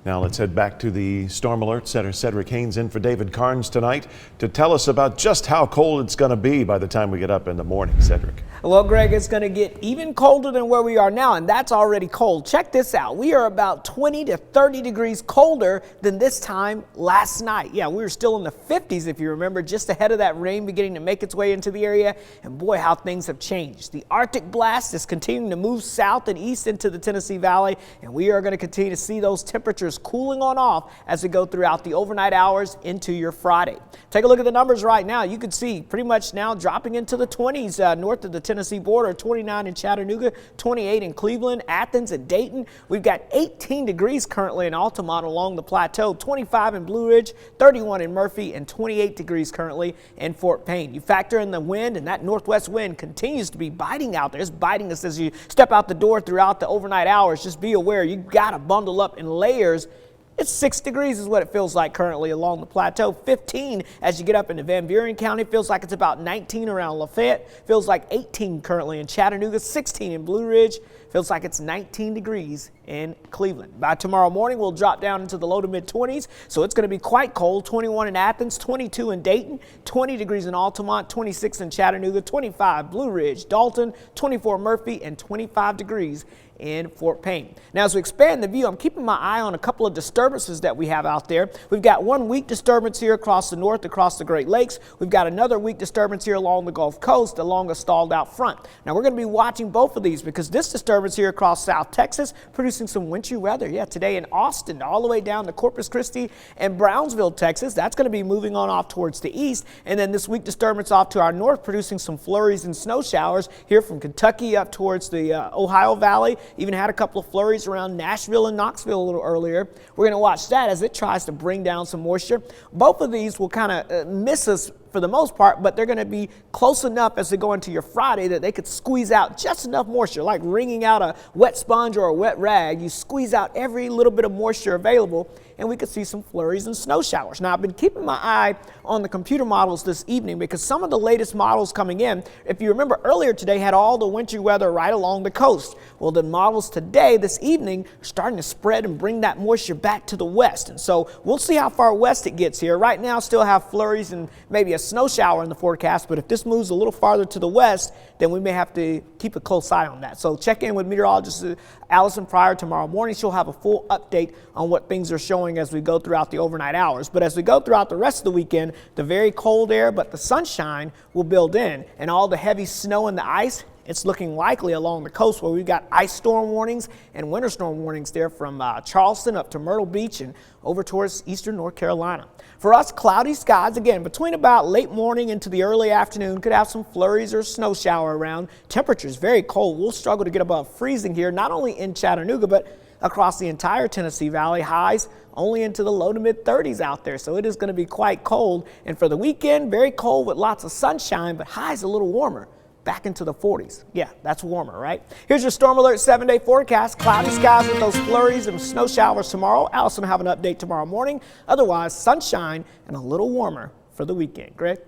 Now let's head back to the Storm Alert Center. Cedric Haynes in for David Carnes tonight to tell us about just how cold it's going to be by the time we get up in the morning. Cedric. Well, Greg, it's going to get even colder than where we are now, and that's already cold. Check this out. We are about 20 to 30 degrees colder than this time last night. Yeah, we were still in the 50s, if you remember, just ahead of that rain beginning to make its way into the area. And boy, how things have changed. The Arctic blast is continuing to move south and east into the Tennessee Valley, and we are going to continue to see those temperatures cooling on off as we go throughout the overnight hours into your Friday. Take a look at the numbers right now. You can see pretty much now dropping into the 20s north of the Tennessee border, 29 in Chattanooga, 28 in Cleveland, Athens, and Dayton. We've got 18 degrees currently in Altamont along the plateau, 25 in Blue Ridge, 31 in Murphy, and 28 degrees currently in Fort Payne. You factor in the wind, and that northwest wind continues to be biting out there. It's biting us as you step out the door throughout the overnight hours. Just be aware, you got to bundle up in layers. It's 6 degrees is what it feels like currently along the plateau. 15 as you get up into Van Buren County. Feels like it's about 19 around Lafayette. Feels like 18 currently in Chattanooga, 16 in Blue Ridge. Feels like it's 19 degrees in Cleveland. By tomorrow morning, we'll drop down into the low to mid 20s, so it's going to be quite cold. 21 in Athens, 22 in Dayton, 20 degrees in Altamont, 26 in Chattanooga, 25 Blue Ridge, Dalton, 24 Murphy, and 25 degrees in Fort Payne. Now, as we expand the view, I'm keeping my eye on a couple of disturbances that we have out there. We've got one weak disturbance here across the north, across the Great Lakes. We've got another weak disturbance here along the Gulf Coast, along a stalled out front. Now, we're going to be watching both of these because this disturbance here across South Texas producing some wintry weather. Yeah, today in Austin, all the way down to Corpus Christi and Brownsville, Texas. That's going to be moving on off towards the east. And then this weak disturbance off to our north producing some flurries and snow showers here from Kentucky up towards the Ohio Valley. Even had a couple of flurries around Nashville and Knoxville a little earlier. We're going to watch that as it tries to bring down some moisture. Both of these will kind of miss us for the most part, but they're going to be close enough as they go into your Friday that they could squeeze out just enough moisture, like wringing out a wet sponge or a wet rag. You squeeze out every little bit of moisture available, and we could see some flurries and snow showers. Now, I've been keeping my eye on the computer models this evening because some of the latest models coming in, if you remember earlier today, had all the wintry weather right along the coast. Well, the models today, this evening, are starting to spread and bring that moisture back to the west. And so we'll see how far west it gets here. Right now, still have flurries and maybe a snow shower in the forecast, but if this moves a little farther to the west, then we may have to keep a close eye on that. So check in with meteorologist Allison Pryor tomorrow morning. She'll have a full update on what things are showing as we go throughout the overnight hours. But as we go throughout the rest of the weekend, the very cold air, but the sunshine will build in, and all the heavy snow and the ice, it's looking likely along the coast where we've got ice storm warnings and winter storm warnings there from Charleston up to Myrtle Beach and over towards eastern North Carolina. For us, cloudy skies, again, between about late morning into the early afternoon, could have some flurries or snow shower around. Temperatures very cold. We'll struggle to get above freezing here, not only in Chattanooga, but across the entire Tennessee Valley. Highs only into the low to mid 30s out there, so it is going to be quite cold. And for the weekend, very cold with lots of sunshine, but highs a little warmer. Back into the 40s. Yeah, that's warmer, right? Here's your Storm Alert 7-day forecast. Cloudy skies with those flurries and snow showers tomorrow. Allison will have an update tomorrow morning. Otherwise, sunshine and a little warmer for the weekend. Greg?